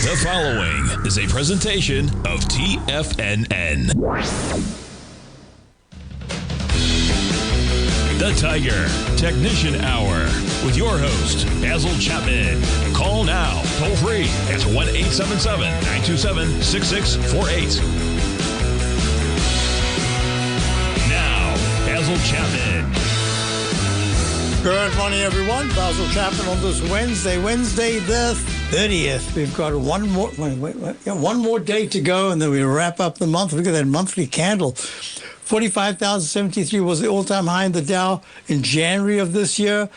The following is a presentation of TFNN. The Tiger Technician Hour with your host, Basil Chapman. Call now, toll free at 1-877-927-6648. Now, Basil Chapman. Good morning, everyone. Basil Chapman on this Wednesday the 30th. We've got one more day to go, and then we wrap up the month. Look at that monthly candle. 45,073 was the all-time high in the Dow in January of this year.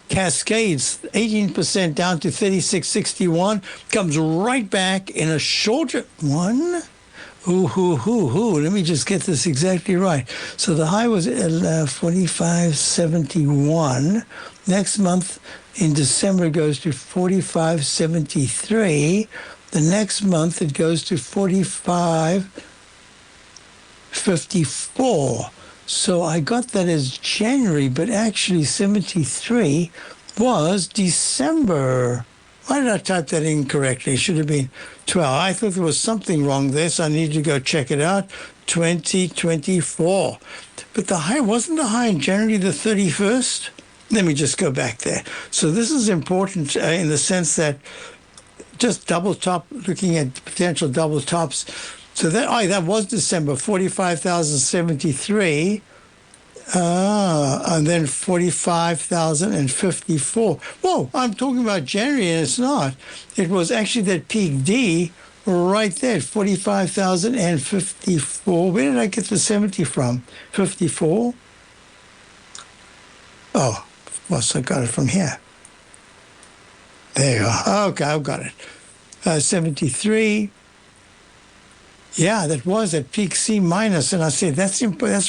Cascades 18% down to 3661. Comes right back in a shorter one. Let me just get this exactly right. So the high was 45.71. Next month in December it goes to 45.73. The next month it goes to 45.54. So I got that as January, but actually 73 was December. Why did I type that incorrectly? It should have been 12. I thought there was something wrong there, so I need to go check it out. 2024. But the high, wasn't the high in January the 31st? Let me just go back there. So this is important in the sense that just double top, looking at potential double tops. So that was December, 45,073. And then 45,054. Whoa, I'm talking about January, and it's not. It was actually that peak D right there, 45,054. Where did I get the 70 from? 54? Oh, of course, I got it from here. There you are. Okay, I've got it. 73. Yeah, that was at peak C minus, and I said, that's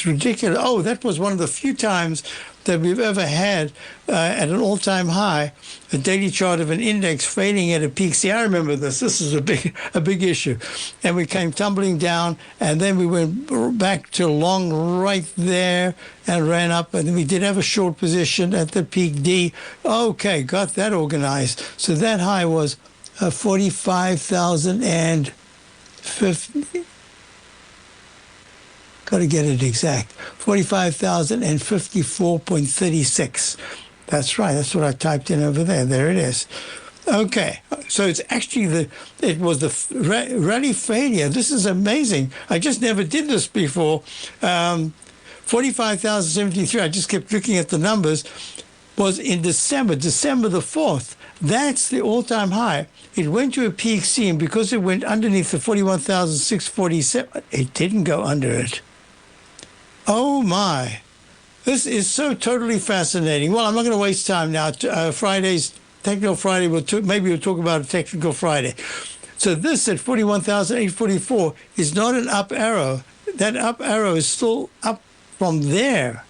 ridiculous. Oh, that was one of the few times that we've ever had at an all-time high, a daily chart of an index fading at a peak C. I remember this. This is a big issue. And we came tumbling down, and then we went back to long right there and ran up, and we did have a short position at the peak D. Okay, got that organized. So that high was 45,050. Got to get it exact. 45,054.36. That's right. That's what I typed in over there. There it is. Okay. So it's actually it was the rally failure. This is amazing. I just never did this before. 45,073. I just kept looking at the numbers. Was in December the 4th. That's the all-time high. It went to a peak C, and because it went underneath the 41,647, it didn't go under it. Oh, my. This is so totally fascinating. Well, I'm not going to waste time now. Friday's Technical Friday, maybe we'll talk about a Technical Friday. So this at 41,844 is not an up arrow. That up arrow is still up from there,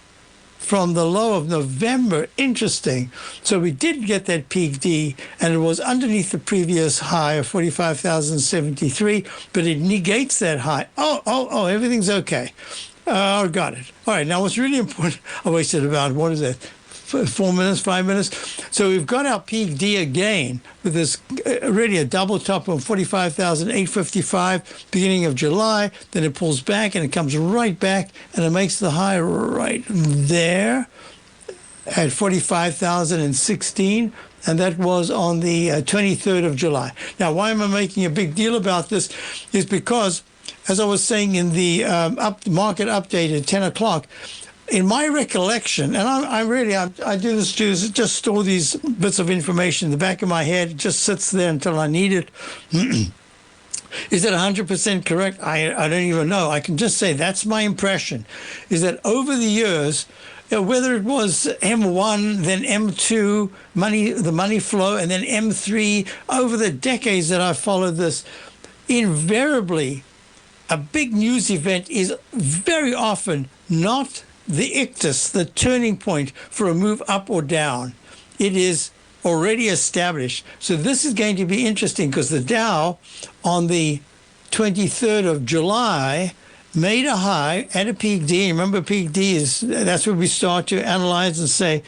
from the low of November. Interesting. So we did get that peak D, and it was underneath the previous high of 45,073, but it negates that high. Oh, everything's okay. Got it. All right, now what's really important, I wasted about, 4 minutes, 5 minutes. So we've got our peak D again with this really a double top on 45,855 beginning of July. Then it pulls back and it comes right back and it makes the high right there at 45,016. And that was on the 23rd of July. Now, why am I making a big deal about this is because, as I was saying in the market update at 10 o'clock, in my recollection, and I do this to just store these bits of information in the back of my head. It just sits there until I need it. Is it 100% correct? I don't even know. I can just say that's my impression, is that over the years, whether it was M1, then M2, the money flow, and then M3, over the decades that I've followed this, invariably, a big news event is very often not the ictus, the turning point for a move up or down. It is already established. So this is going to be interesting because the Dow on the 23rd of July made a high at a peak D. Remember, peak D that's where we start to analyze and say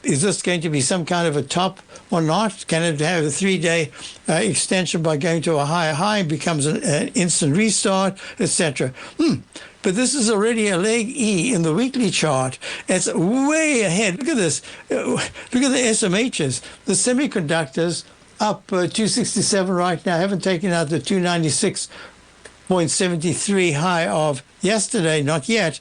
Is this going to be some kind of a top or not? Can it have a 3-day extension by going to a higher high, becomes an instant restart, etc.? But this is already a leg E in the weekly chart. It's way ahead. Look at this. Look at the SMHs. The semiconductors up 267 right now. Haven't taken out the 296.73 high of yesterday, not yet.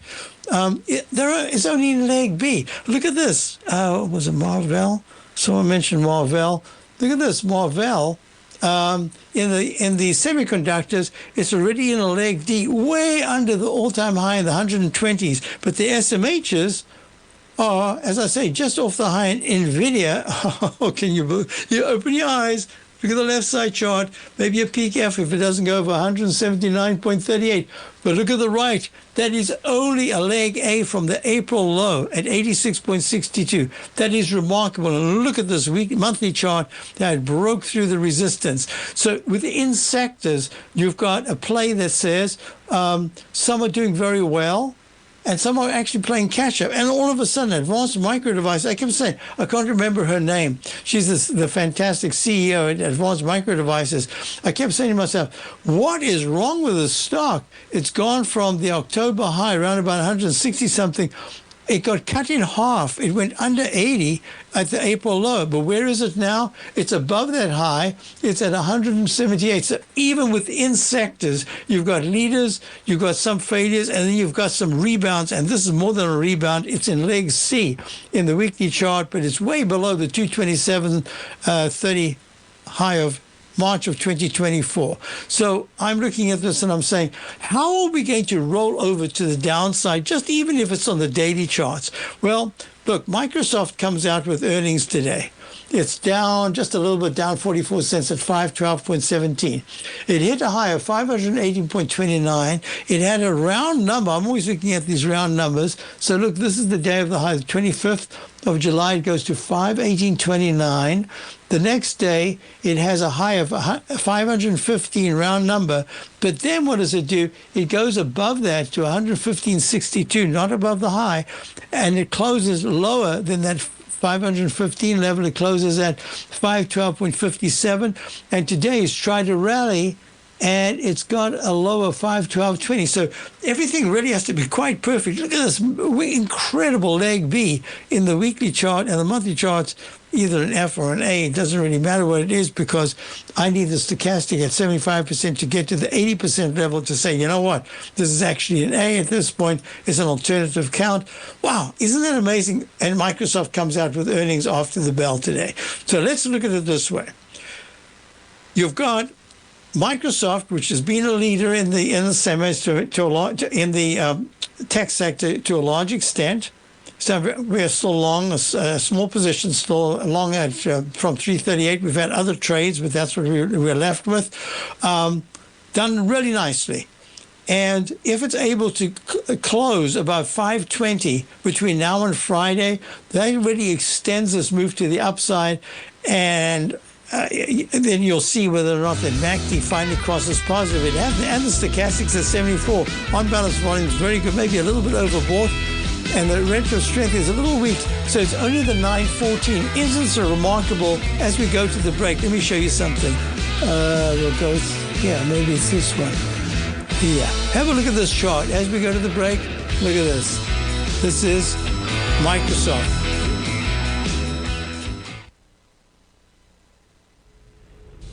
It's only in leg B. Look at this. Was it Marvell? Someone mentioned Marvell. Look at this, Marvell. In the semiconductors, it's already in a leg D, way under the all-time high in the 120s. But the SMHs are, as I say, just off the high in NVIDIA. Oh, can you open your eyes? Look at the left side chart. Maybe a peak F if it doesn't go over 179.38. But look at the right. That is only a leg A from the April low at 86.62. That is remarkable. And look at this monthly chart that broke through the resistance. So within sectors, you've got a play that says some are doing very well, and some are actually playing catch-up. And all of a sudden, Advanced Micro Devices, I kept saying, I can't remember her name. She's the fantastic CEO at Advanced Micro Devices. I kept saying to myself, what is wrong with this stock? It's gone from the October high, around about 160-something. It got cut in half. It went under 80 at the April low. But where is it now? It's above that high. It's at 178. So even within sectors, you've got leaders, you've got some failures, and then you've got some rebounds. And this is more than a rebound. It's in leg C in the weekly chart, but it's way below the 227.30 high of March of 2024. So I'm looking at this and I'm saying, how are we going to roll over to the downside, just even if it's on the daily charts? Well, look, Microsoft comes out with earnings today. It's down just a little bit, down 44 cents at 512.17. It hit a high of 518.29. It had a round number. I'm always looking at these round numbers. So look, this is the day of the high, the 25th of July. It goes to 518.29. The next day, it has a high of 515 round number. But then what does it do? It goes above that to 115.62, not above the high. And it closes lower than that 515 level. It closes at 512.57. And today it's tried to rally, and it's got a low of 512.20. So everything really has to be quite perfect. Look at this incredible leg B in the weekly chart and the monthly charts, either an F or an A. It doesn't really matter what it is, because I need the stochastic at 75% to get to the 80% level to say, you know what, this is actually an A at this point. It's an alternative count. Wow, isn't that amazing? And Microsoft comes out with earnings after the bell today. So let's look at it this way. You've got Microsoft, which has been a leader in the semis in the tech sector to a large extent. So we're still long, a small position, still long at from 338. We've had other trades, but that's what we're left with. Done really nicely. And if it's able to close about 520 between now and Friday, that really extends this move to the upside. And then you'll see whether or not the MACD finally crosses positive. It has, and the stochastics at 74. On balance volume is very good, maybe a little bit overbought. And the retro strength is a little weak, so it's only the 914. Isn't so remarkable? As we go to the break, let me show you something. We'll go, maybe it's this one. Yeah, have a look at this chart. As we go to the break, look at this. This is Microsoft.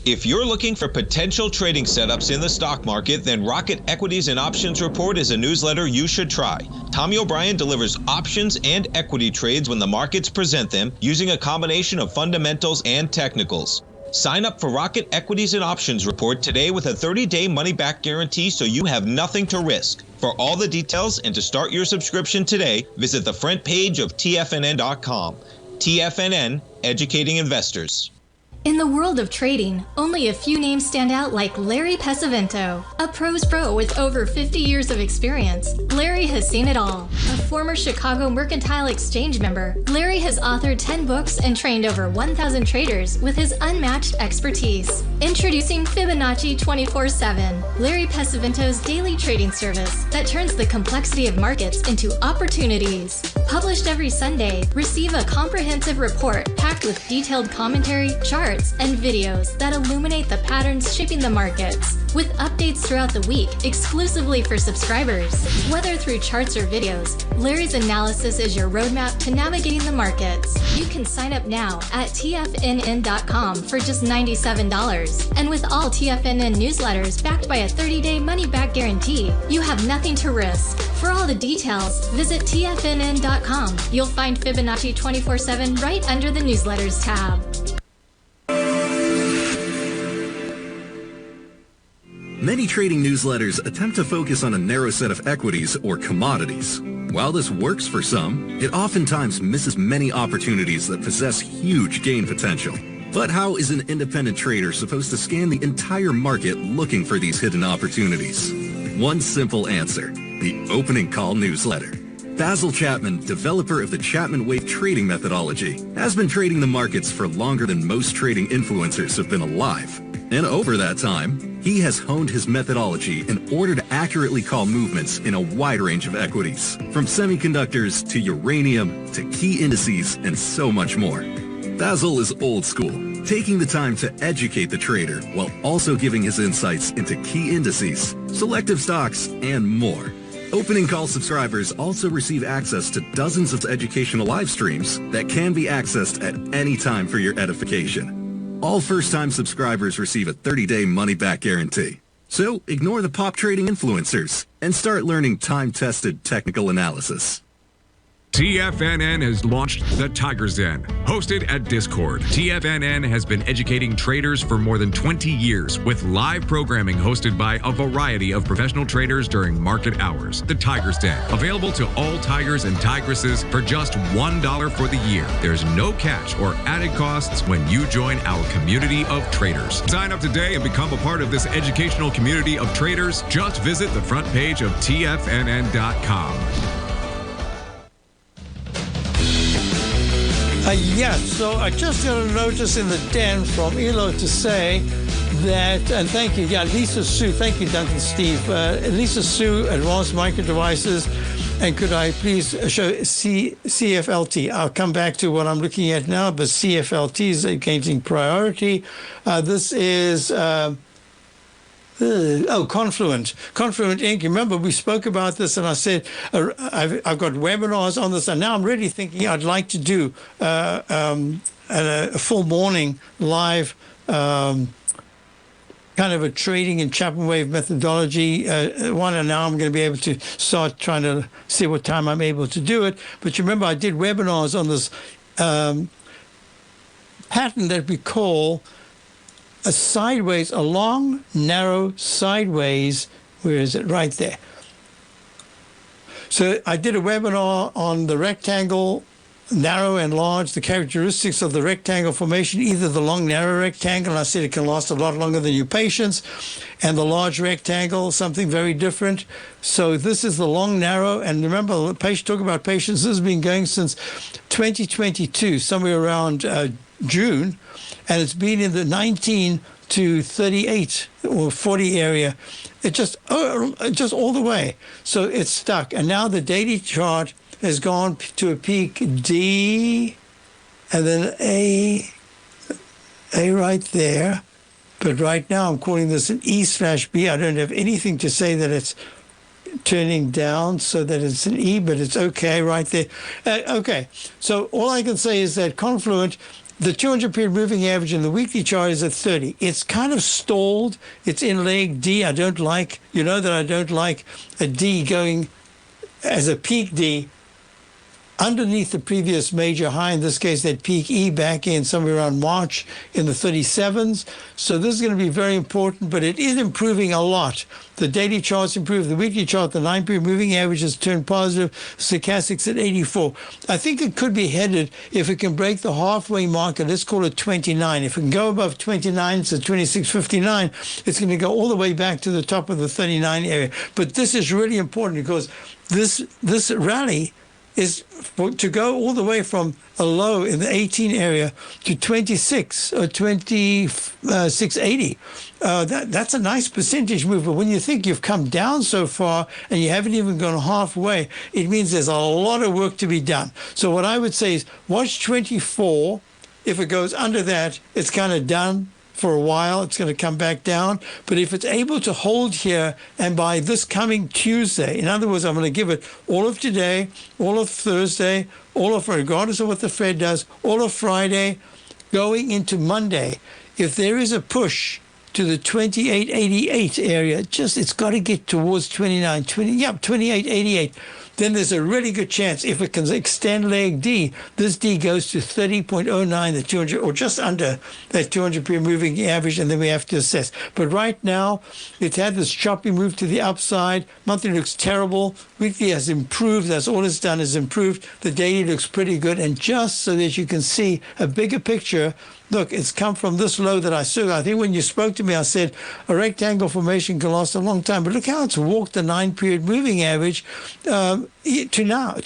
If you're looking for potential trading setups in the stock market, then Rocket Equities and Options Report is a newsletter you should try. Tommy O'Brien delivers options and equity trades when the markets present them, using a combination of fundamentals and technicals. Sign up for Rocket Equities and Options Report today with a 30-day money-back guarantee, so you have nothing to risk. For all the details and to start your subscription today, visit the front page of TFNN.com. TFNN, educating investors. In the world of trading, only a few names stand out like Larry Pesavento, a pro's pro with over 50 years of experience. Larry has seen it all. A former Chicago Mercantile Exchange member, Larry has authored 10 books and trained over 1,000 traders with his unmatched expertise. Introducing Fibonacci 24/7, Larry Pesavento's daily trading service that turns the complexity of markets into opportunities. Published every Sunday, receive a comprehensive report packed with detailed commentary, charts, and videos that illuminate the patterns shaping the markets, with updates throughout the week exclusively for subscribers. Whether through charts or videos, Larry's analysis is your roadmap to navigating the markets. You can sign up now at TFNN.com for just $97. And with all TFNN newsletters backed by a 30-day money-back guarantee, you have nothing to risk. For all the details, visit TFNN.com. You'll find Fibonacci 24/7 right under the newsletters tab. Many trading newsletters attempt to focus on a narrow set of equities or commodities. While this works for some, it oftentimes misses many opportunities that possess huge gain potential. But how is an independent trader supposed to scan the entire market looking for these hidden opportunities? One simple answer: the opening call newsletter. Basil Chapman, developer of the Chapman Wave trading methodology, has been trading the markets for longer than most trading influencers have been alive. And over that time, he has honed his methodology in order to accurately call movements in a wide range of equities, from semiconductors to uranium to key indices and so much more. Basil is old school, taking the time to educate the trader while also giving his insights into key indices, selective stocks, and more. Opening call subscribers also receive access to dozens of educational live streams that can be accessed at any time for your edification. All first-time subscribers receive a 30-day money-back guarantee. So ignore the pop trading influencers and start learning time-tested technical analysis. TFNN has launched the Tiger's Den, hosted at Discord. TFNN has been educating traders for more than 20 years with live programming hosted by a variety of professional traders during market hours. The Tiger's Den, available to all tigers and tigresses for just $1 for the year. There's no catch or added costs when you join our community of traders. Sign up today and become a part of this educational community of traders. Just visit the front page of TFNN.com. Yes, so I just got a notice in the den from Elo to say that, and thank you, Lisa Sue, thank you, Duncan Steve. Lisa Sue, Advanced Micro Devices, and could I please show CFLT? I'll come back to what I'm looking at now, but CFLT is gaining priority. This is... Confluent Inc. Remember, we spoke about this, and I said I've got webinars on this, and now I'm really thinking I'd like to do a full morning live kind of a trading and Chapman Wave methodology one, and now I'm going to be able to start trying to see what time I'm able to do it. But you remember, I did webinars on this pattern that we call a sideways, a long, narrow sideways. Where is it? Right there. So I did a webinar on the rectangle, narrow and large, the characteristics of the rectangle formation, either the long, narrow rectangle, and I said it can last a lot longer than your patience, and the large rectangle, something very different. So this is the long, narrow, and remember, talk about patience, this has been going since 2022, somewhere around June, and it's been in the 19 to 38 or 40 area. It just all the way. So it's stuck. And now the daily chart has gone to a peak D and then A right there. But right now I'm calling this an E/B. I don't have anything to say that it's turning down so that it's an E, but it's okay right there. Okay, so all I can say is that Confluent, the 200-period moving average in the weekly chart is at 30. It's kind of stalled. It's in leg D. I don't like, you know that I don't like a D going as a peak D underneath the previous major high, in this case that peak E back in somewhere around March in the 37s. So this is going to be very important, but it is improving a lot. The daily chart's improved, the weekly chart, the 9-period moving average has turned positive, stochastics at 84. I think it could be headed, if it can break the halfway marker, let's call it 29. If it can go above 29, it's at 26.59, it's going to go all the way back to the top of the 39 area. But this is really important because this rally is to go all the way from a low in the 18 area to 26 or 2680. That's a nice percentage move. But when you think you've come down so far and you haven't even gone halfway, it means there's a lot of work to be done. So what I would say is watch 24. If it goes under that, it's kind of done for a while. It's going to come back down. But if it's able to hold here, and by this coming Tuesday, in other words, I'm going to give it all of today, all of Thursday, all of, regardless of what the Fed does, all of Friday, going into Monday, if there is a push to the 2888 area, it's got to get towards 2888. Then there's a really good chance if it can extend leg D, this D goes to 30.09, the 200, or just under that 200-period moving average, and then we have to assess. But right now, it's had this choppy move to the upside. Monthly looks terrible. Weekly has improved. That's all it's done is improved. The daily looks pretty good. And just so that you can see a bigger picture, look, it's come from this low that I saw. I think when you spoke to me, I said a rectangle formation can last a long time. But look how it's walked the 9-period moving average to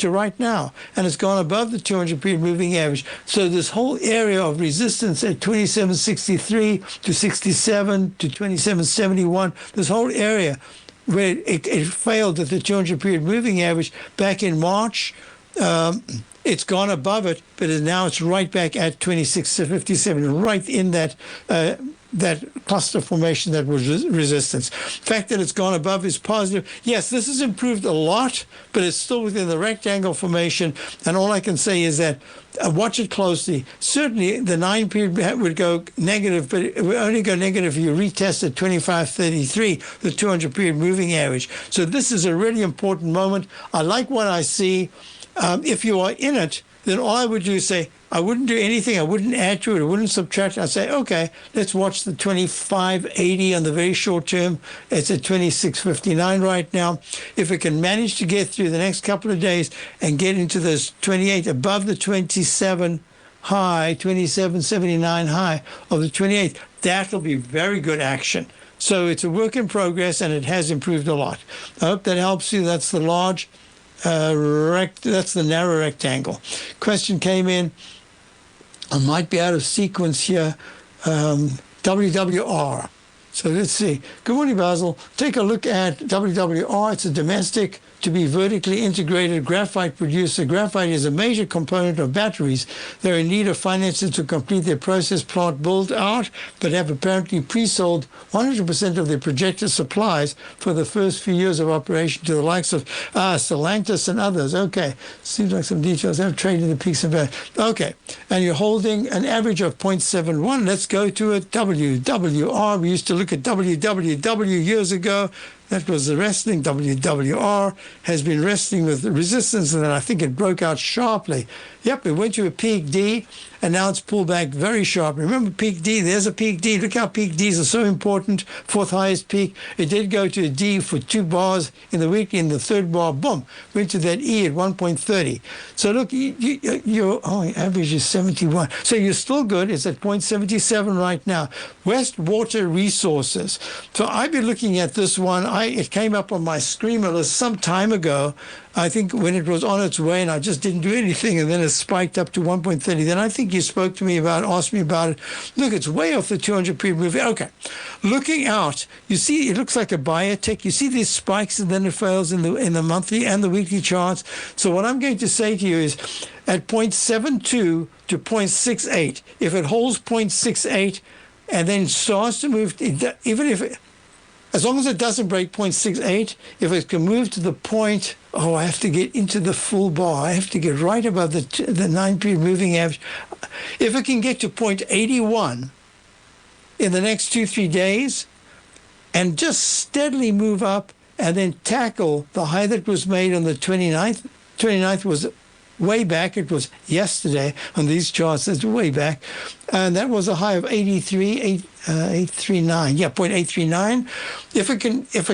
right now. And it's gone above the 200-period moving average. So this whole area of resistance at 2763 to 67 to 2771, this whole area where it failed at the 200-period moving average back in March, it's gone above it, but now it's right back at 2657, right in that cluster formation that was resistance. The fact that it's gone above is positive. Yes, this has improved a lot, but it's still within the rectangle formation. And all I can say is that watch it closely. Certainly, the 9-period would go negative, but it would only go negative if you retest at 2533, the 200-period moving average. So this is a really important moment. I like what I see. If you are in it, then all I would do is say, I wouldn't do anything. I wouldn't add to it. I wouldn't subtract. I'd say, okay, let's watch the 2580 on the very short term. It's at 2659 right now. If it can manage to get through the next couple of days and get into those 28 above the 27 high, 2779 high of the 28, that'll be very good action. So it's a work in progress, and it has improved a lot. I hope that helps you. That's the large that's the narrow rectangle. Question came in. I might be out of sequence here. WWR. So let's see. Good morning, Basil. Take a look at WWR. It's a domestic to be vertically integrated graphite producer. Graphite is a major component of batteries. They're in need of financing to complete their process plant build out, but have apparently pre-sold 100% of their projected supplies for the first few years of operation to the likes of Stellantis and others. Okay, seems like some details. They're trading the peaks and valleys. Okay, and you're holding an average of 0.71. Let's go to a WWR. We used to look at WWW years ago. That was the wrestling. WWR has been wrestling with resistance, and then I think it broke out sharply. Yep, it went to a peak D, and now it's pulled back very sharply. Remember peak D? There's a peak D. Look how peak Ds are so important. Fourth highest peak. It did go to a D for 2 bars in the weekly. In the third bar, boom, went to that E at 1.30. So look, your average is 71. So you're still good. It's at 0.77 right now. West Water Resources. So I've been looking at this one. It came up on my screamer list some time ago. I think when it was on its way, and I just didn't do anything, and then it spiked up to 1.30. Then I think you spoke to me asked me about it. Look, it's way off the 200-period moving. Okay, looking out, you see it looks like a biotech. You see these spikes, and then it fails in the monthly and the weekly charts. So what I'm going to say to you is, at 0.72 to 0.68, if it holds 0.68 and then starts to move, as long as it doesn't break 0.68, if it can move to the point, I have to get into the full bar. I have to get right above the 9-period moving average. If it can get to 0.81 in the next 2-3 days and just steadily move up and then tackle the high that was made on the 29th. 29th was way back. It was yesterday on these charts. It's way back. And that was a high of 839. Yeah, 0.839. If it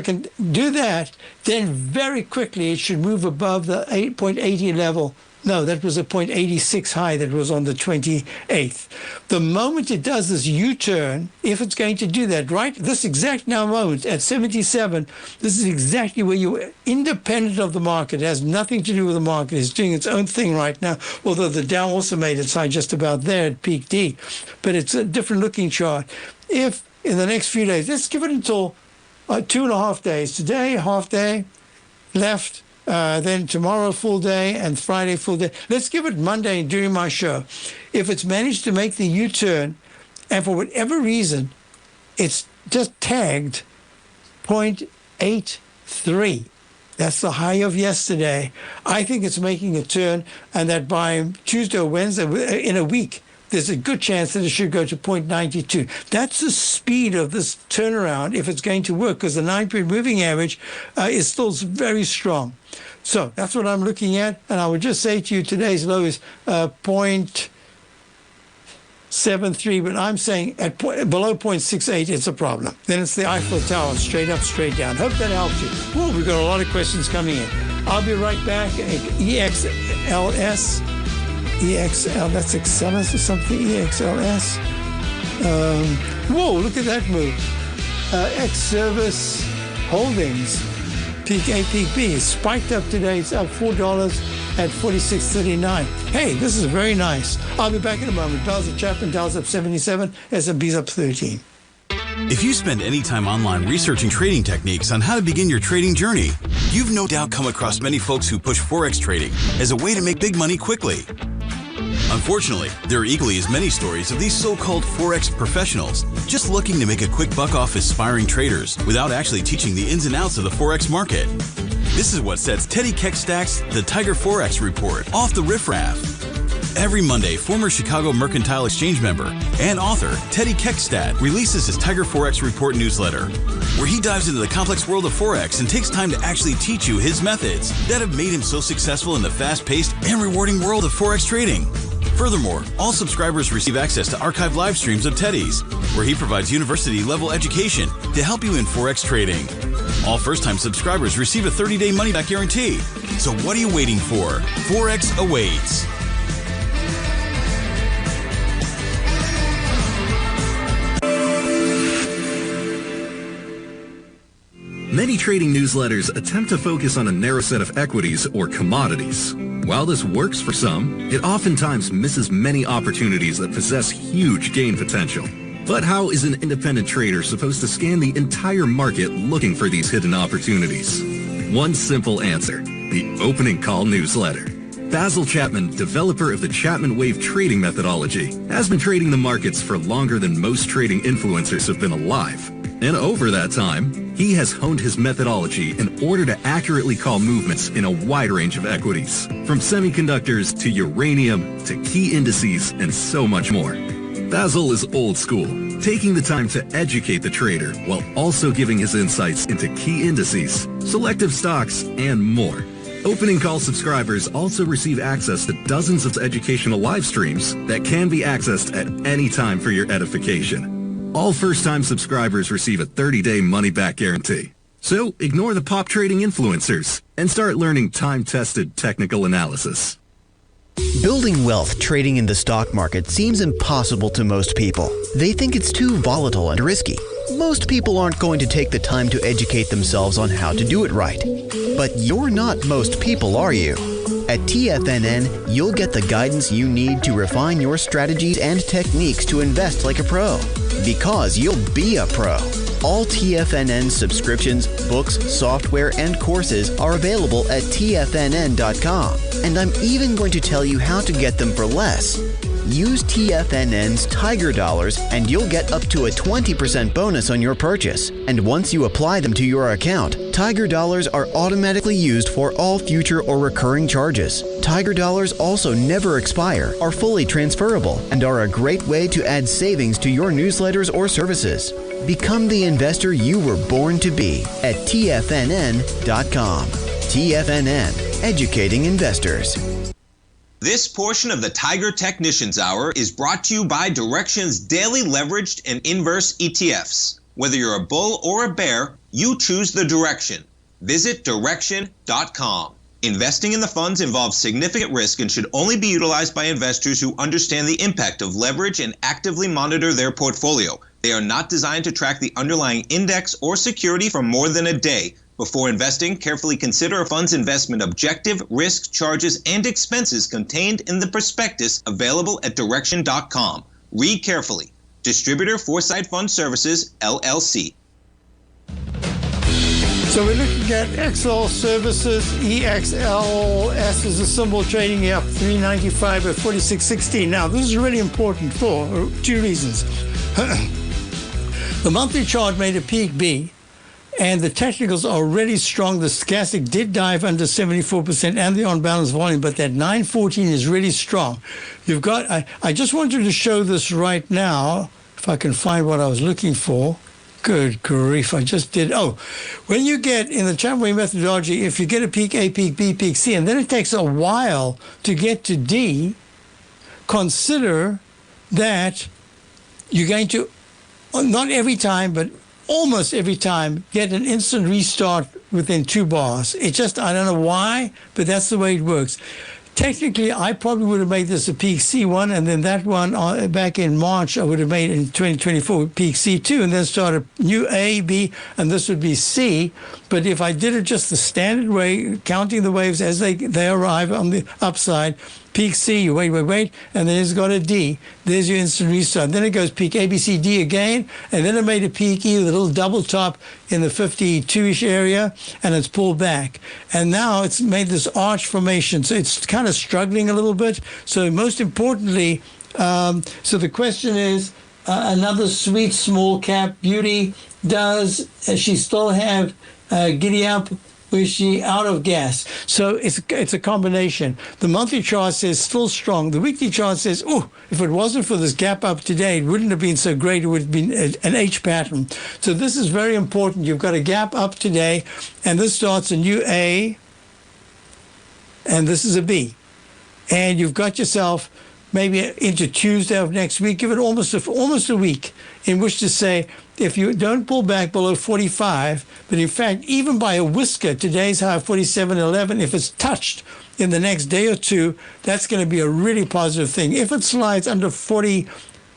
can do that, then very quickly it should move above the 8.80 level No, that was a 0.86 high that was on the 28th. The moment it does this U-turn, if it's going to do that, right, this exact now moment at 77, this is exactly where you're independent of the market. It has nothing to do with the market. It's doing its own thing right now, although the Dow also made its high just about there at peak D. But it's a different looking chart. If in the next few days, let's give it until 2.5 days. Today, half day left. Then tomorrow full day and Friday full day. Let's give it Monday during my show. If it's managed to make the U-turn and for whatever reason it's just tagged 0.83, that's the high of yesterday, I think it's making a turn, and that by Tuesday or Wednesday in a week there's a good chance that it should go to 0.92. That's the speed of this turnaround if it's going to work, because the 9-period moving average is still very strong. So that's what I'm looking at. And I would just say to you, today's low is 0.73, but I'm saying at below 0.68, it's a problem. Then it's the Eiffel Tower, straight up, straight down. Hope that helps you. Whoa, we've got a lot of questions coming in. I'll be right back. EXLS. EXL, that's Excellus or something, EXLS. Whoa, look at that move. X-Service Holdings, peak A, peak B, spiked up today. It's up $4 at 46.39. Hey, this is very nice. I'll be back in a moment. Basil, Chapman, Dow's up 77, S&P's up 13. If you spend any time online researching trading techniques on how to begin your trading journey, you've no doubt come across many folks who push Forex trading as a way to make big money quickly. Unfortunately, there are equally as many stories of these so-called Forex professionals just looking to make a quick buck off aspiring traders without actually teaching the ins and outs of the Forex market. This is what sets Teddy Keckstack's The Tiger Forex Report off the riffraff. Every Monday, former Chicago Mercantile Exchange member and author Teddy Keckstack releases his Tiger Forex Report newsletter, where he dives into the complex world of Forex and takes time to actually teach you his methods that have made him so successful in the fast-paced and rewarding world of Forex trading. Furthermore, all subscribers receive access to archived live streams of Teddy's, where he provides university-level education to help you in Forex trading. All first-time subscribers receive a 30-day money-back guarantee. So what are you waiting for? Forex awaits. Many trading newsletters attempt to focus on a narrow set of equities or commodities. While this works for some, it oftentimes misses many opportunities that possess huge gain potential. But how is an independent trader supposed to scan the entire market looking for these hidden opportunities? One simple answer: the opening call newsletter. Basil Chapman, developer of the Chapman Wave trading methodology, has been trading the markets for longer than most trading influencers have been alive. And over that time, he has honed his methodology in order to accurately call movements in a wide range of equities, from semiconductors to uranium to key indices and so much more. Basil is old school, taking the time to educate the trader while also giving his insights into key indices, selective stocks, and more. Opening call subscribers also receive access to dozens of educational live streams that can be accessed at any time for your edification. All first-time subscribers receive a 30-day money-back guarantee. So ignore the pop trading influencers and start learning time-tested technical analysis. Building wealth trading in the stock market seems impossible to most people. They think it's too volatile and risky. Most people aren't going to take the time to educate themselves on how to do it right. But you're not most people, are you? At TFNN, you'll get the guidance you need to refine your strategies and techniques to invest like a pro. Because you'll be a pro. All TFNN subscriptions, books, software, and courses are available at TFNN.com. And I'm even going to tell you how to get them for less. Use TFNN's Tiger Dollars and you'll get up to a 20% bonus on your purchase. And once you apply them to your account, Tiger Dollars are automatically used for all future or recurring charges. Tiger Dollars also never expire, are fully transferable, and are a great way to add savings to your newsletters or services. Become the investor you were born to be at TFNN.com. TFNN, educating investors. This portion of the Tiger Technicians Hour is brought to you by Direxion's daily leveraged and inverse ETFs. Whether you're a bull or a bear, you choose the direction. Visit Direxion.com. Investing in the funds involves significant risk and should only be utilized by investors who understand the impact of leverage and actively monitor their portfolio. They are not designed to track the underlying index or security for more than a day. Before investing, carefully consider a fund's investment objective, risk, charges, and expenses contained in the prospectus available at direction.com. Read carefully. Distributor Foresight Fund Services, LLC. So we're looking at XL Services, EXLS is a symbol trading up 395 at 46.16. Now, this is really important for two reasons. The monthly chart made a peak B, and the technicals are already strong. The stochastic did dive under 74% and the on-balance volume, but that 914 is really strong. You've got, I just wanted to show this right now, if I can find what I was looking for. Good grief, I just did. Oh, when you get in the Chapman methodology, if you get a peak A, peak B, peak C, and then it takes a while to get to D, consider that you're going to, not every time, but almost every time, get an instant restart within 2 bars. It just, I don't know why, but that's the way it works. Technically, I probably would have made this a peak C1, and then that one back in March, I would have made in 2024 peak C2, and then start a new A, B, and this would be C. But if I did it just the standard way, counting the waves as they arrive on the upside, peak C, you wait, and then it's got a D. There's your instant restart. Then it goes peak A, B, C, D again, and then it made a peak E with a little double top in the 52-ish area, and it's pulled back. And now it's made this arch formation, so it's kind of struggling a little bit. So most importantly, so the question is, another sweet small cap beauty, does she still have giddy up? Was she out of gas? So it's a combination. The monthly chart says still strong. The weekly chart says, oh, if it wasn't for this gap up today, it wouldn't have been so great. It would have been an H pattern. So this is very important. You've got a gap up today, and this starts a new A, and this is a B. And you've got yourself maybe into Tuesday of next week. Give it almost a week in which to say, if you don't pull back below 45, but in fact, even by a whisker, today's high of 47.11, if it's touched in the next day or two, that's going to be a really positive thing. If it slides under 40,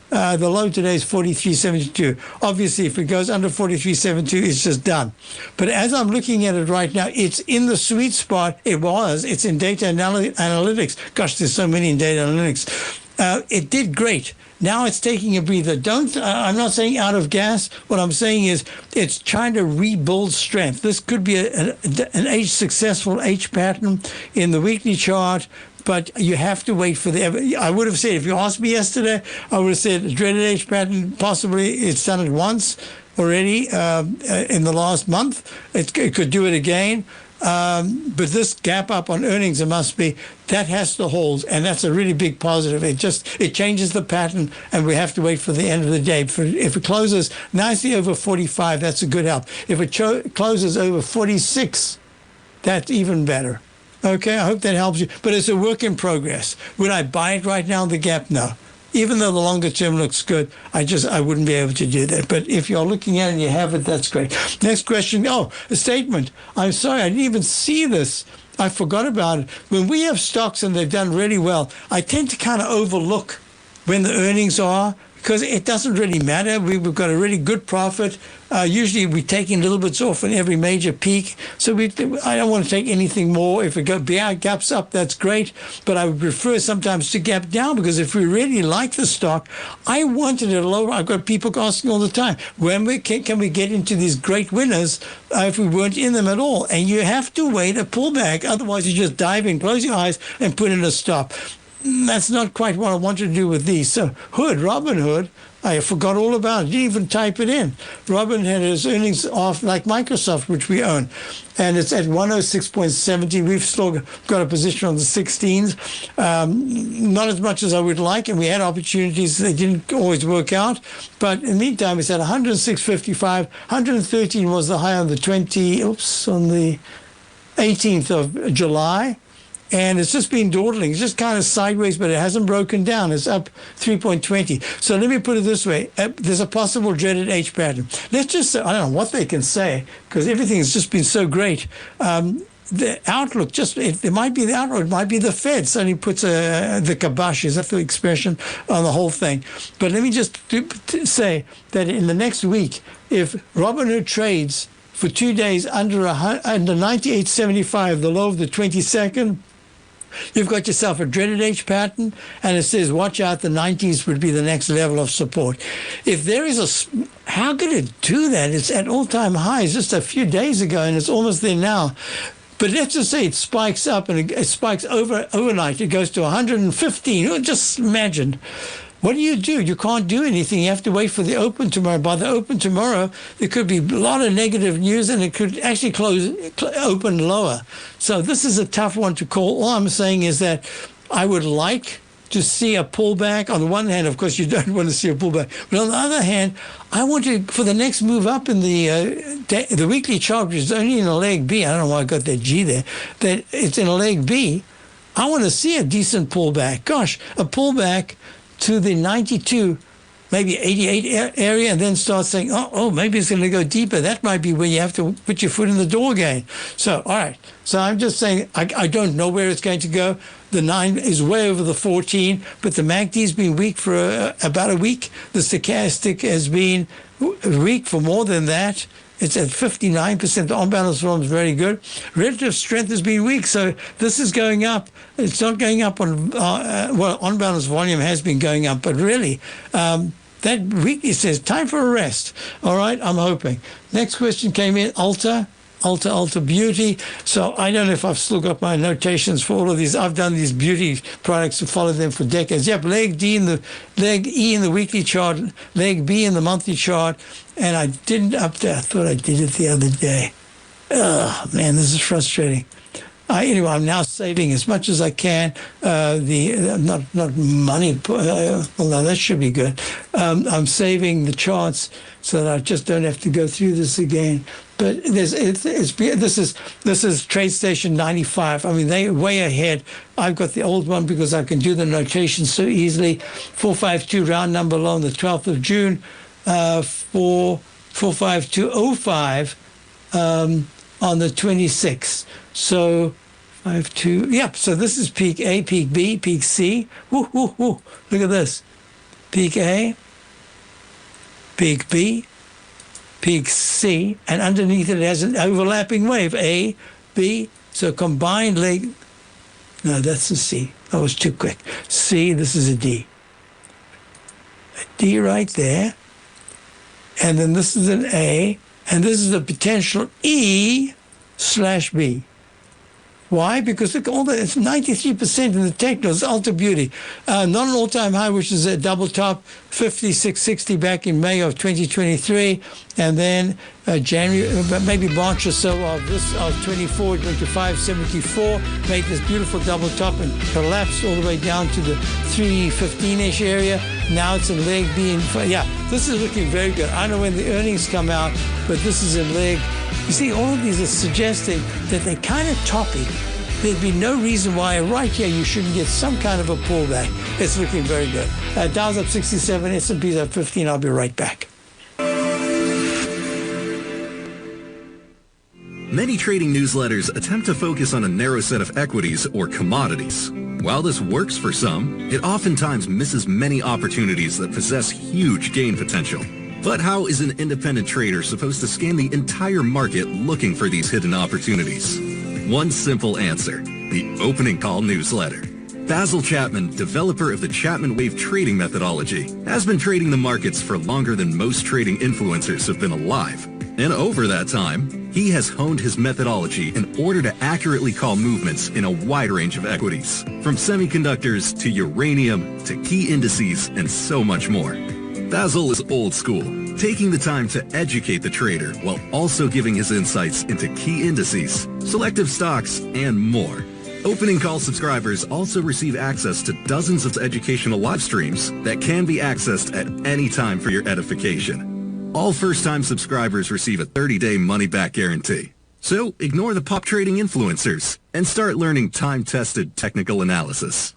the low today is 43.72. Obviously, if it goes under 43.72, it's just done. But as I'm looking at it right now, it's in the sweet spot. It's in data analytics. Gosh, there's so many in data analytics. It did great. Now it's taking a breather. I'm not saying out of gas. What I'm saying is it's trying to rebuild strength. This could be an successful H pattern in the weekly chart, but you have to wait for I would have said, if you asked me yesterday, I would have said dreaded H pattern, possibly it's done it once already in the last month. It could do it again. But this gap up on earnings, it must be, that has to hold, and that's a really big positive. It changes the pattern, and we have to wait for the end of the day. If it closes nicely over 45, that's a good help. If it closes over 46, that's even better. Okay, I hope that helps you. But it's a work in progress. Would I buy it right now, the gap? No. Even though the longer term looks good, I wouldn't be able to do that. But if you're looking at it and you have it, that's great. Next question. Oh, a statement. I'm sorry, I didn't even see this. I forgot about it. When we have stocks and they've done really well, I tend to kind of overlook when the earnings are, because it doesn't really matter. We've got a really good profit. Usually we're taking little bits off in every major peak. So I don't want to take anything more. If it gaps up, that's great. But I would prefer sometimes to gap down, because if we really like the stock, I wanted it lower. I've got people asking all the time, when can we get into these great winners if we weren't in them at all? And you have to wait a pullback. Otherwise, you just dive in, close your eyes, and put in a stop. That's not quite what I wanted to do with these. So Robinhood, I forgot all about it. Didn't even type it in. Robinhood had his earnings off like Microsoft, which we own. And it's at 106.70. We've still got a position on the 16s. Not as much as I would like, and we had opportunities. They didn't always work out. But in the meantime, it's at 106.55. 113 was the high on the 18th of July. And it's just been dawdling. It's just kind of sideways, but it hasn't broken down. It's up 3.20. So let me put it this way. There's a possible dreaded H pattern. Let's just say, I don't know what they can say, because everything has just been so great. the outlook, it might be the outlook, it might be the Fed suddenly puts the kibosh, is that the expression, on the whole thing. But let me just say that in the next week, if Robinhood trades for 2 days under 98.75, the low of the 22nd, you've got yourself a dreaded H pattern, and it says, watch out, the 90s would be the next level of support. If there is how could it do that? It's at all-time highs just a few days ago, and it's almost there now. But let's just say it spikes up, and it spikes overnight. It goes to 115. Just imagine. What do? You can't do anything. You have to wait for the open tomorrow. By the open tomorrow, there could be a lot of negative news, and it could actually open lower. So this is a tough one to call. All I'm saying is that I would like to see a pullback. On the one hand, of course, you don't want to see a pullback. But on the other hand, I want to, for the next move up in the weekly chart, which is only in a leg B. I don't know why I got that G there. That it's in a leg B. I want to see a decent pullback. Gosh, a pullback to the 92, maybe 88 area, and then start saying, oh, maybe it's going to go deeper. That might be where you have to put your foot in the door again. So, all right. So I'm just saying, I don't know where it's going to go. The 9 is way over the 14, but the MACD's been weak for about a week. The stochastic has been weak for more than that. It's at 59%. The on-balance volume is very good. Relative strength has been weak, so this is going up. It's not going up on, on-balance volume has been going up, but really, that weakness says time for a rest. All right, I'm hoping. Next question came in, Ulta Beauty. So I don't know if I've still got my notations for all of these. I've done these beauty products and followed them for decades. Yep, leg E in the weekly chart, leg B in the monthly chart, and I didn't update. I thought I did it the other day. Oh man, this is frustrating. Anyway, I'm now saving as much as I can. Not money. Although that should be good. I'm saving the charts so that I just don't have to go through this again. But this is TradeStation 95. I mean, they're way ahead. I've got the old one because I can do the notation so easily. 452 round number low on the 12th of June. 45205 on the 26th. So 52. Yep. So this is peak A, peak B, peak C. Woo, woo, woo. Look at this. Peak A, peak B, peak C, and underneath it has an overlapping wave, A, B, so combined leg. No, that's a C. That was too quick. C, this is a D. A D right there. And then this is an A, and this is a potential E/B. Why? Because look, it's 93% in the technicals, Ulta Beauty. Not an all-time high, which is a double top, 56.60 back in May of 2023, and then January, maybe March or so of 24, 25.74, made this beautiful double top and collapsed all the way down to the 315-ish area. Now it's in leg B. Yeah, this is looking very good. I don't know when the earnings come out, but this is in leg. You see, all of these are suggesting that they're kind of toppy. There'd be no reason why right here you shouldn't get some kind of a pullback. It's looking very good. Dow's up 67, S&P's up 15. I'll be right back. Many trading newsletters attempt to focus on a narrow set of equities or commodities. While this works for some, it oftentimes misses many opportunities that possess huge gain potential. But how is an independent trader supposed to scan the entire market looking for these hidden opportunities? One simple answer: the opening call newsletter. Basil Chapman, developer of the Chapman Wave trading methodology, has been trading the markets for longer than most trading influencers have been alive. And over that time, he has honed his methodology in order to accurately call movements in a wide range of equities, from semiconductors to uranium to key indices and so much more. Basil is old school, taking the time to educate the trader while also giving his insights into key indices, selective stocks, and more. Opening call subscribers also receive access to dozens of educational live streams that can be accessed at any time for your edification. All first-time subscribers receive a 30-day money-back guarantee. So ignore the pop trading influencers and start learning time-tested technical analysis.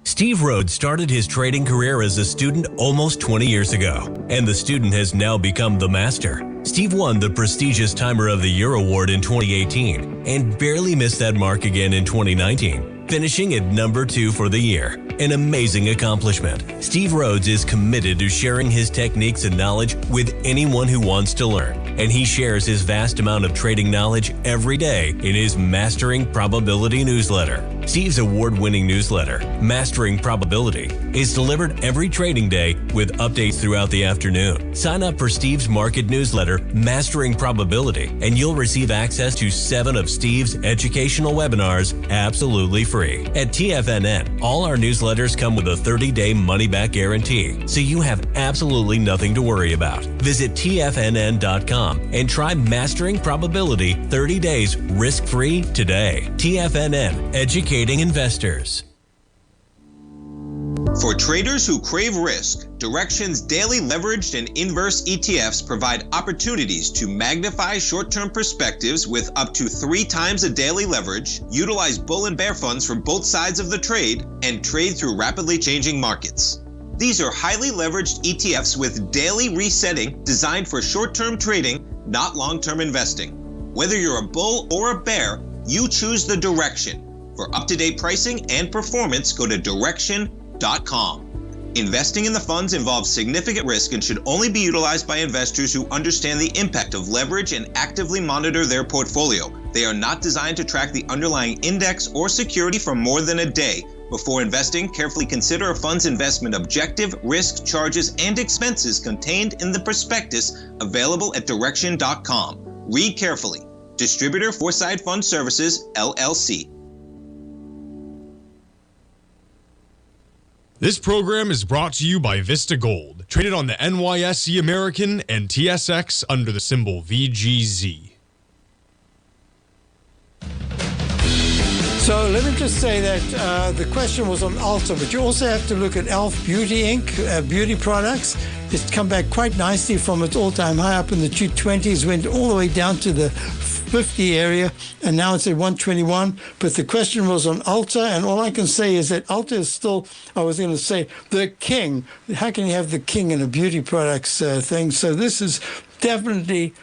Steve Rhodes started his trading career as a student almost 20 years ago, and the student has now become the master. Steve Steve won the prestigious Timer of the Year award in 2018 and barely missed that mark again in 2019, finishing at number 2 for the year. An amazing accomplishment. Steve Rhodes is committed to sharing his techniques and knowledge with anyone who wants to learn, and he shares his vast amount of trading knowledge every day in his Mastering Probability newsletter. Steve's award-winning newsletter, Mastering Probability, is delivered every trading day with updates throughout the afternoon. Sign up for Steve's market newsletter, Mastering Probability, and you'll receive access to 7 of Steve's educational webinars absolutely free. At TFNN, all our newsletters come with a 30-day money-back guarantee, so you have absolutely nothing to worry about. Visit TFNN.com and try Mastering Probability 30 days risk-free today. TFNN, educating investors. For traders who crave risk, Direxion's daily leveraged and inverse ETFs provide opportunities to magnify short-term perspectives with up to 3 times a daily leverage, utilize bull and bear funds from both sides of the trade, and trade through rapidly changing markets. These are highly leveraged ETFs with daily resetting designed for short-term trading, not long-term investing. Whether you're a bull or a bear, you choose the Direxion. For up-to-date pricing and performance, go to Direxion.com. Investing in the funds involves significant risk and should only be utilized by investors who understand the impact of leverage and actively monitor their portfolio. They are not designed to track the underlying index or security for more than a day. Before investing, carefully consider a fund's investment objective, risk, charges, and expenses contained in the prospectus available at Direxion.com. Read carefully. Distributor Foreside Fund Services, LLC. This program is brought to you by Vista Gold, traded on the NYSE American and TSX under the symbol VGZ. So let me just say that the question was on Ulta, but you also have to look at e.l.f. Beauty Inc., beauty products. It's come back quite nicely from its all-time high up in the 220s, went all the way down to the 50 area, and now it's at 121. But the question was on Ulta, and all I can say is that Ulta is still, I was going to say, the king. How can you have the king in a beauty products thing? So this is definitely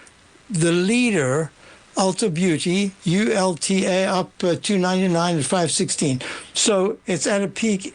the leader. Ulta Beauty, ULTA, up 299 at 516. So it's at a peak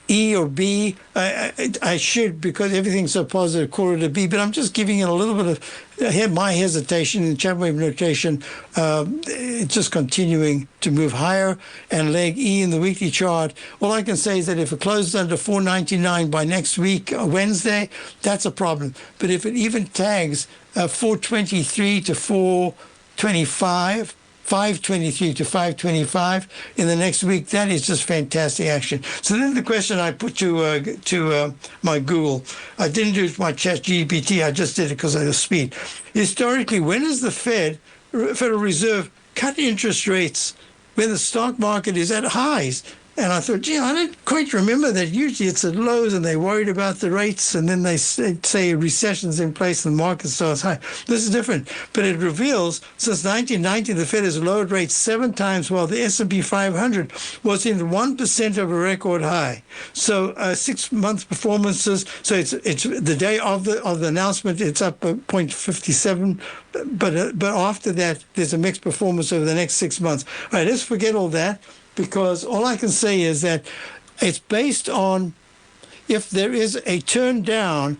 E or B. I should, because everything's so positive, call it a B, but I'm just giving it a little bit of my hesitation in Chapman notation. It's just continuing to move higher, and leg E in the weekly chart. All I can say is that if it closes under 499 by next week, Wednesday, that's a problem. But if it even tags 423 to 425, 523 to 525 in the next week, that is just fantastic action. So then the question I put to my Google, I didn't do it with my ChatGPT, I just did it because of the speed. Historically, when does the Federal Reserve cut interest rates when the stock market is at highs? And I thought, I don't quite remember that. Usually it's at lows and they're worried about the rates, and then they say recession's in place and the market starts high. This is different. But it reveals since 1990, the Fed has lowered rates 7 times while the S&P 500 was in 1% of a record high. So 6 months performances. So it's the day of the announcement, it's up 0.57. But after that, there's a mixed performance over the next 6 months. All right, let's forget all that, because all I can say is that it's based on if there is a turn down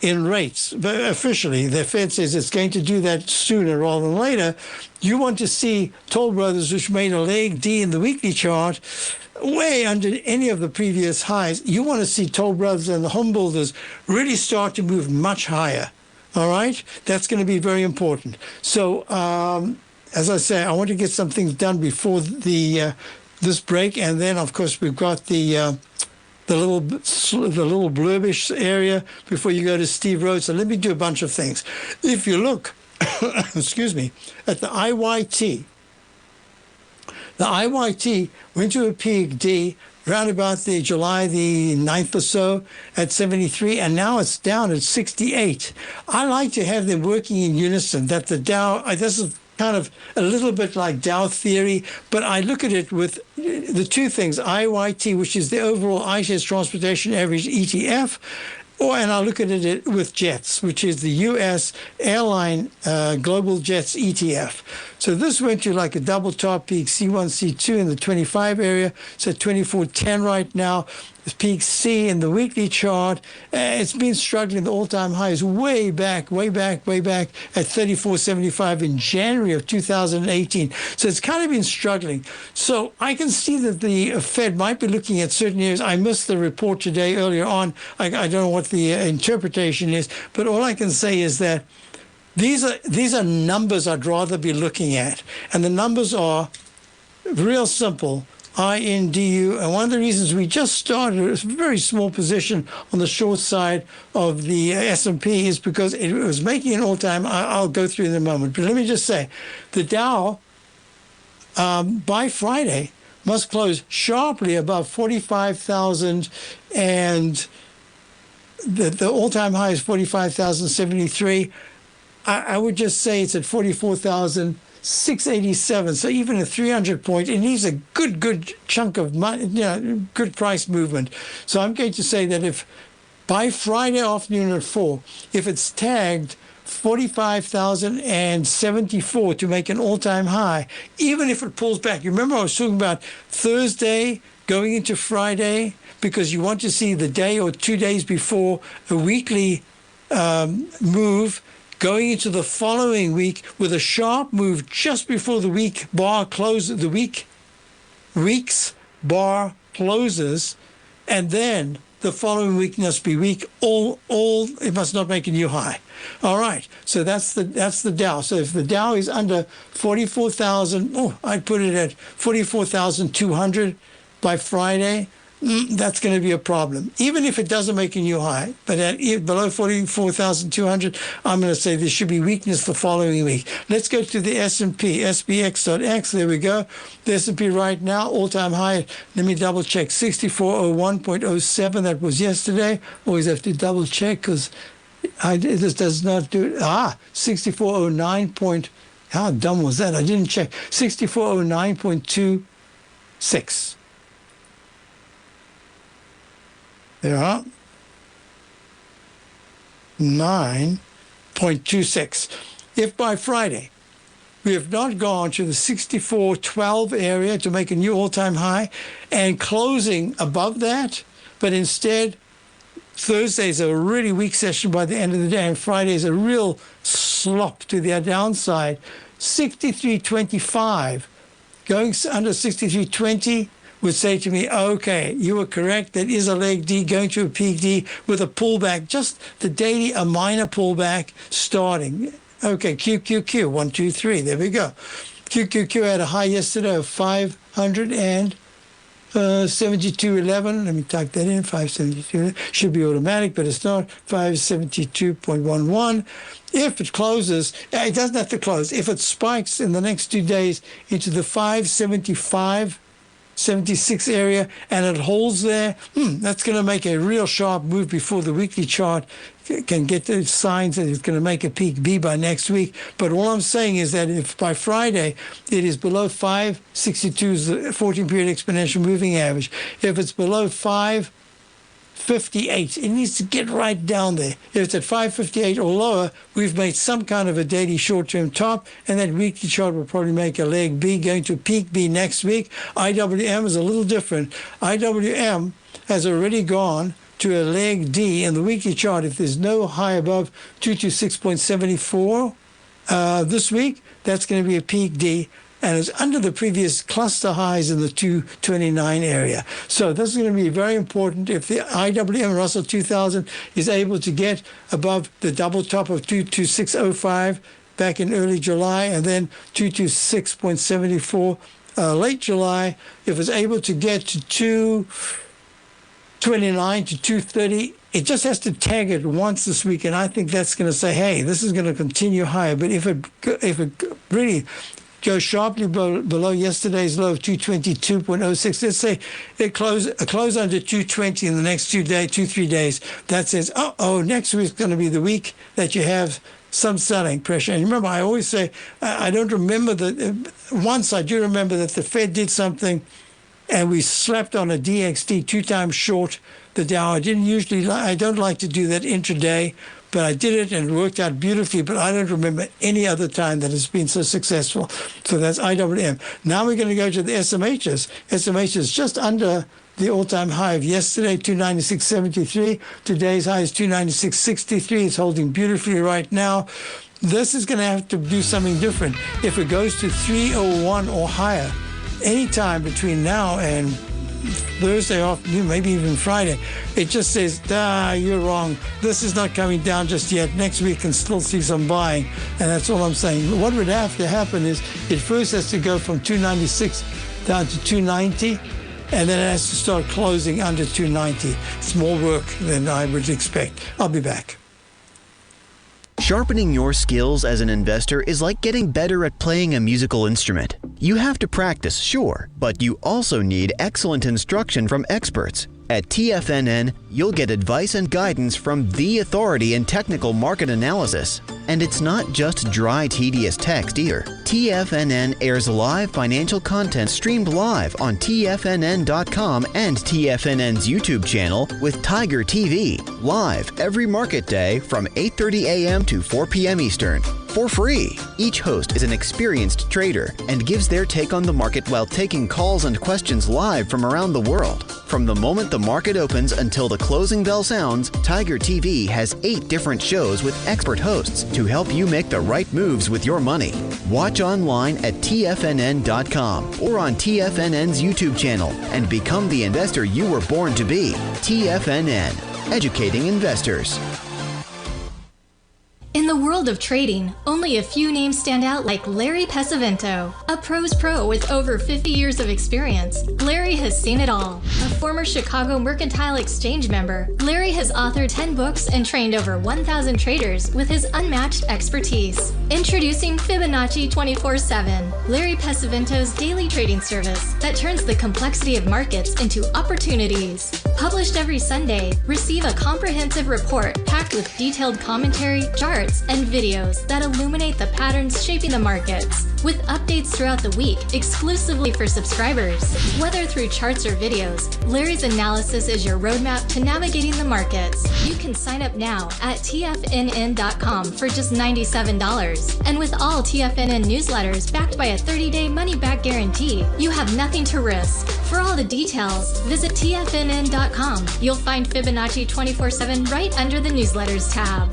in rates. But officially, the Fed says it's going to do that sooner rather than later. You want to see Toll Brothers, which made a leg D in the weekly chart, way under any of the previous highs. You want to see Toll Brothers and the home builders really start to move much higher. All right? That's going to be very important. So, as I say, I want to get some things done before this break, and then of course we've got the little blurbish area before you go to Steve Rhodes. So let me do a bunch of things. If you look, excuse me, at the IYT went to a peak D around about the July the 9th or so at 73, and now it's down at 68. I like to have them working in unison, that the Dow, this is kind of a little bit like Dow theory, but I look at it with the two things, IYT, which is the overall iShares Transportation Average ETF, And I'll look at it with JETS, which is the U.S. Airline Global JETS ETF. So this went to like a double top peak C1, C2 in the 25 area. So 24.10 right now. Peak C in the weekly chart. It's been struggling. The all-time high is way back at 34.75 in January of 2018. So it's kind of been struggling. So I can see that the Fed might be looking at certain areas. I missed the report today earlier on. I don't know what the interpretation is, but all I can say is that these are numbers I'd rather be looking at. And the numbers are real simple. INDU, and one of the reasons we just started a very small position on the short side of the S&P is because it was making an all-time. I'll go through in a moment, but let me just say, the Dow by Friday must close sharply above 45,000, and the all-time high is 45,073. I would just say it's at 44,687. So even a 300 point, it needs a good chunk of money, good price movement. So I'm going to say that if by Friday afternoon at 4, if it's tagged 45,074 to make an all-time high, even if it pulls back. You remember I was talking about Thursday going into Friday, because you want to see the day or 2 days before a weekly move going into the following week with a sharp move just before the week's bar closes, and then the following week must be weak. It must not make a new high. All right. So that's the Dow. So if the Dow is under 44,000, I'd put it at 44,200 by Friday. That's going to be a problem, even if it doesn't make a new high. But below 44,200, I'm going to say there should be weakness the following week. Let's go to the S&P, SPX.X. There we go. The S&P right now, all-time high. Let me double check, 6401.07. That was yesterday. Always have to double check because this does not do it. 6409. How dumb was that? I didn't check. 6409.26. There are 9.26. If by Friday we have not gone to the 64.12 area to make a new all-time high and closing above that, but instead Thursday's a really weak session by the end of the day, and Friday's a real slop to the downside, 63.25, going under 63.20, would say to me, okay, you were correct. That is a leg D going to a peak D with a pullback, just the daily, a minor pullback starting. Okay, QQQ, 1, 2, 3. There we go. QQQ had a high yesterday of 572.11. Let me type that in, 572. Should be automatic, but it's not. 572.11. If it closes, it doesn't have to close. If it spikes in the next 2 days into the 575.76 area, and it holds there, that's going to make a real sharp move before the weekly chart can get the signs that it's going to make a peak B by next week. But all I'm saying is that if by Friday it is below 562's the 14-period exponential moving average, if it's below 558, it needs to get right down there. If it's at 558 or lower, we've made some kind of a daily short-term top, and that weekly chart will probably make a leg B going to peak B next week. IWM is a little different. IWM has already gone to a leg D in the weekly chart. If there's no high above 226.74 this week, that's going to be a peak D, and it's under the previous cluster highs in the 229 area. So this is going to be very important. If the IWM Russell 2000 is able to get above the double top of 226.05 back in early July, and then 226.74 late July, if it's able to get to 229 to 230, it just has to tag it once this week, and I think that's going to say, hey, this is going to continue higher. But if it really goes sharply below yesterday's low of 222.06, let's say it close under 220 in the next 3 days, that says, next week's going to be the week that you have some selling pressure. And remember, I always say, I don't remember once I do remember that the Fed did something and we slapped on a DXD 2 times short the Dow. I don't like to do that intraday, but I did it and it worked out beautifully, but I don't remember any other time that it's been so successful. So that's IWM. Now we're going to go to the SMHs. SMH is just under the all-time high of yesterday, 296.73. Today's high is 296.63. It's holding beautifully right now. This is going to have to do something different. If it goes to 301 or higher, anytime between now and Thursday afternoon, maybe even Friday, it just says, you're wrong. This is not coming down just yet. Next week can still see some buying, and that's all I'm saying. What would have to happen is it first has to go from 296 down to 290, and then it has to start closing under 290. It's more work than I would expect. I'll be back. Sharpening your skills as an investor is like getting better at playing a musical instrument. You have to practice, sure, but you also need excellent instruction from experts. At TFNN, you'll get advice and guidance from the authority in technical market analysis. And it's not just dry, tedious text either. TFNN airs live financial content streamed live on TFNN.com and TFNN's YouTube channel with Tiger TV, live every market day from 8:30 a.m. to 4 p.m. Eastern. For free. Each host is an experienced trader and gives their take on the market while taking calls and questions live from around the world. From the moment the market opens until the closing bell sounds, Tiger TV has 8 different shows with expert hosts to help you make the right moves with your money. Watch online at TFNN.com or on TFNN's YouTube channel and become the investor you were born to be. TFNN, educating investors. In the world of trading, only a few names stand out like Larry Pesavento, a pro's pro with over 50 years of experience. Larry has seen it all. A former Chicago Mercantile Exchange member, Larry has authored 10 books and trained over 1,000 traders with his unmatched expertise. Introducing Fibonacci 24/7, Larry Pesavento's daily trading service that turns the complexity of markets into opportunities. Published every Sunday, receive a comprehensive report packed with detailed commentary, charts, and videos that illuminate the patterns shaping the markets, with updates throughout the week exclusively for subscribers. Whether through charts or videos, Larry's analysis is your roadmap to navigating the markets. You can sign up now at TFNN.com for just $97. And with all TFNN newsletters backed by a 30-day money-back guarantee, you have nothing to risk. For all the details, visit TFNN.com. You'll find Fibonacci 24/7 right under the newsletters tab.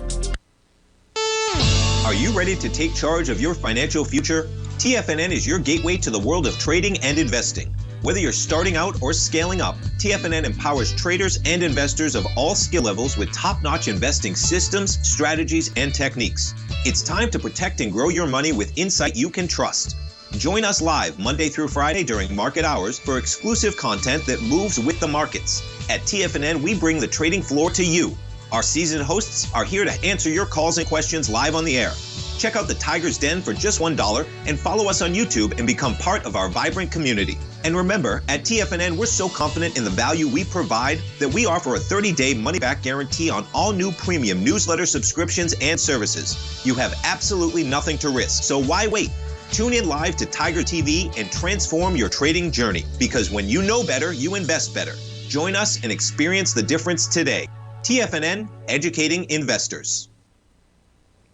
Are you ready to take charge of your financial future? TFNN is your gateway to the world of trading and investing. Whether you're starting out or scaling up, TFNN empowers traders and investors of all skill levels with top-notch investing systems, strategies, and techniques. It's time to protect and grow your money with insight you can trust. Join us live Monday through Friday during market hours for exclusive content that moves with the markets. At TFNN, we bring the trading floor to you. Our seasoned hosts are here to answer your calls and questions live on the air. Check out the Tiger's Den for just $1 and follow us on YouTube and become part of our vibrant community. And remember, at TFNN, we're so confident in the value we provide that we offer a 30-day money-back guarantee on all new premium newsletter subscriptions and services. You have absolutely nothing to risk, so why wait? Tune in live to Tiger TV and transform your trading journey, because when you know better, you invest better. Join us and experience the difference today. TFNN, educating investors.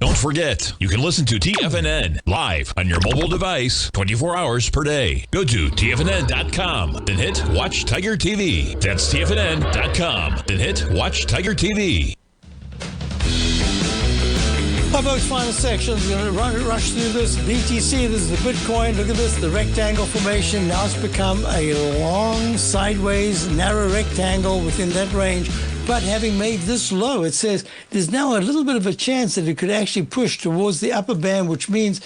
Don't forget, you can listen to TFNN live on your mobile device 24 hours per day. Go to TFNN.com, then hit Watch Tiger TV. That's TFNN.com, then hit Watch Tiger TV. Our folks, final section. We're going to rush through this. BTC, this is the Bitcoin. Look at this, the rectangle formation. Now it's become a long, sideways, narrow rectangle within that range. But having made this low, it says there's now a little bit of a chance that it could actually push towards the upper band, which means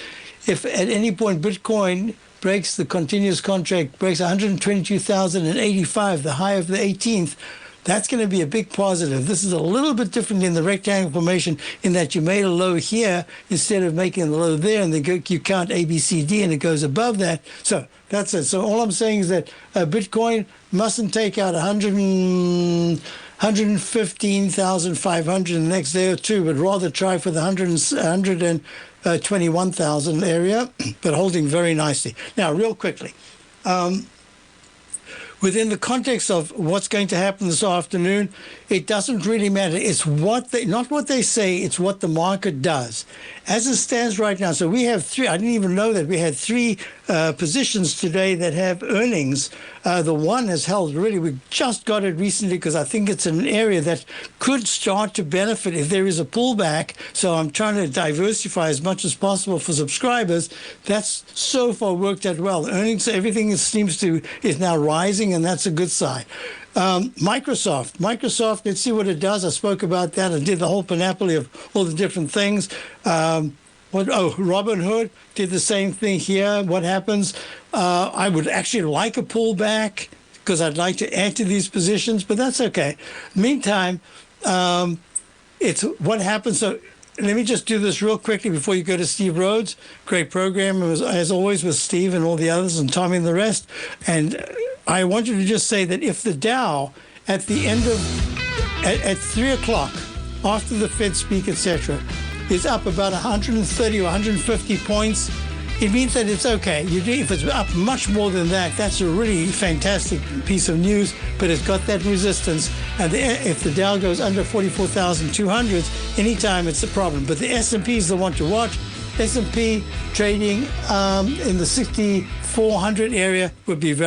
if at any point Bitcoin breaks the continuous contract, breaks 122,085, the high of the 18th, that's going to be a big positive. This is a little bit different in the rectangle formation in that you made a low here instead of making the low there, and then you count A, B, C, D, and it goes above that. So that's it. So all I'm saying is that Bitcoin mustn't take out 115,500 in the next day or two, but rather try for the 121,000 area, but holding very nicely. Now, real quickly, within the context of what's going to happen this afternoon, it doesn't really matter. It's not what they say, it's what the market does. As it stands right now, so we have three, I didn't even know that we had three positions today that have earnings. The one has held really, we just got it recently because I think it's an area that could start to benefit if there is a pullback. So I'm trying to diversify as much as possible for subscribers. That's so far worked out well. Earnings, everything is now rising, and that's a good sign. Microsoft, let's see what it does. I spoke about that. I did the whole panoply of all the different things. Robinhood did the same thing here. What happens? I would actually like a pullback because I'd like to add to these positions, but that's okay. Meantime, it's what happens. So let me just do this real quickly before you go to Steve Rhodes. Great program, as always, with Steve and all the others and Tommy and the rest. And I wanted to just say that if the Dow at the end of, at 3 o'clock, after the Fed speak, etc., is up about 130 or 150 points, it means that it's okay. If it's up much more than that, that's a really fantastic piece of news, but it's got that resistance. And if the Dow goes under 44,200, anytime it's a problem. But the S&P is the one to watch. S&P trading in the 6,400 area would be very